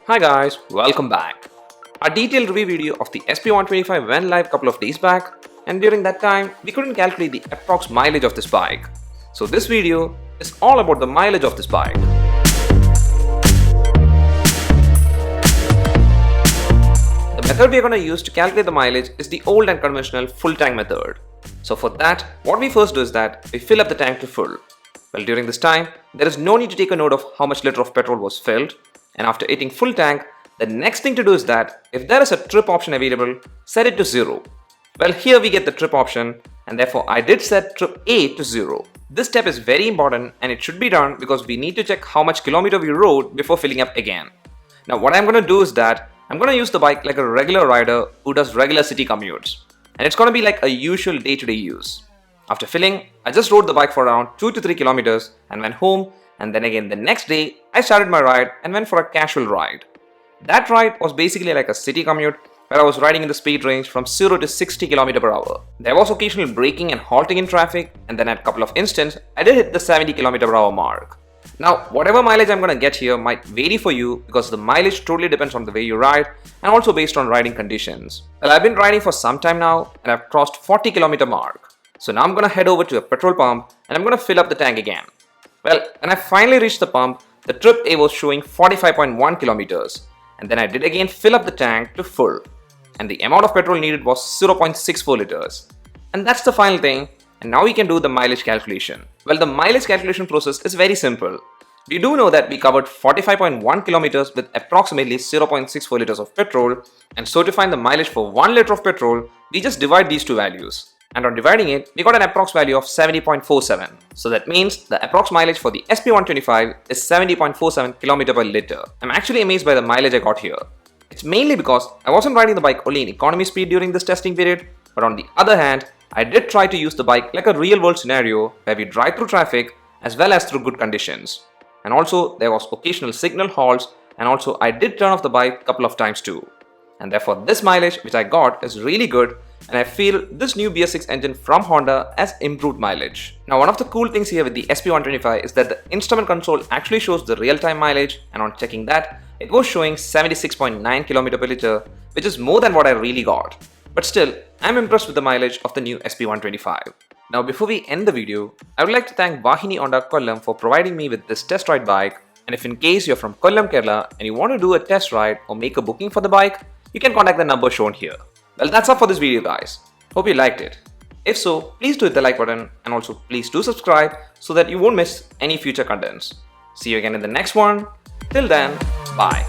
Hi guys, welcome back. Our detailed review video of the SP125 went live a couple of days back, and during that time we couldn't calculate the approx mileage of this bike. So this video is all about the mileage of this bike. The method we are going to use to calculate the mileage is the old and conventional full tank method. So for that, what we first do is that we fill up the tank to full. Well, during this time, there is no need to take a note of how much liter of petrol was filled. And after hitting full tank, the next thing to do is that if there is a trip option available, set it to 0. Well, here we get the trip option, and therefore I did set trip A to 0. This step is very important and it should be done because we need to check how much kilometer we rode before filling up again. Now what I'm going to do is that I'm going to use the bike like a regular rider who does regular city commutes. And it's going to be like a usual day-to-day use. After filling, I just rode the bike for around 2 to 3 kilometers and went home, and then again the next day I started my ride and went for a casual ride. That ride was basically like a city commute where I was riding in the speed range from 0 to 60 km per hour. There was occasional braking and halting in traffic, and then at a couple of instants I did hit the 70 km per hour mark. Now whatever mileage I'm gonna get here might vary for you because the mileage totally depends on the way you ride and also based on riding conditions. Well, I've been riding for some time now and I've crossed 40 km mark. So now I'm gonna head over to a petrol pump and I'm gonna fill up the tank again. Well, when I finally reached the pump, the trip A was showing 45.1 kilometers, and then I did again fill up the tank to full, and the amount of petrol needed was 0.64 liters. And that's the final thing, and now we can do the mileage calculation. Well, the mileage calculation process is very simple. We do know that we covered 45.1 kilometers with approximately 0.64 liters of petrol, and so to find the mileage for 1 liter of petrol, we just divide these two values. And on dividing it, we got an approx value of 70.47. So that means the approx mileage for the SP125 is 70.47 km per liter. I'm actually amazed by the mileage I got here. It's mainly because I wasn't riding the bike only in economy speed during this testing period, but on the other hand, I did try to use the bike like a real world scenario where we drive through traffic as well as through good conditions. And also there was occasional signal halts, and also I did turn off the bike a couple of times too. And therefore this mileage which I got is really good, and I feel this new BS-6 engine from Honda has improved mileage. Now one of the cool things here with the SP125 is that the instrument console actually shows the real-time mileage, and on checking that, it was showing 76.9 km per liter, which is more than what I really got. But still, I'm impressed with the mileage of the new SP125. Now before we end the video, I would like to thank Vahini Honda Kollam for providing me with this test ride bike, and if in case you're from Kollam, Kerala and you want to do a test ride or make a booking for the bike, you can contact the number shown here. Well, that's all for this video guys. Hope you liked it. If so, please do hit the like button, and also please do subscribe so that you won't miss any future contents. See you again in the next one. Till then, bye.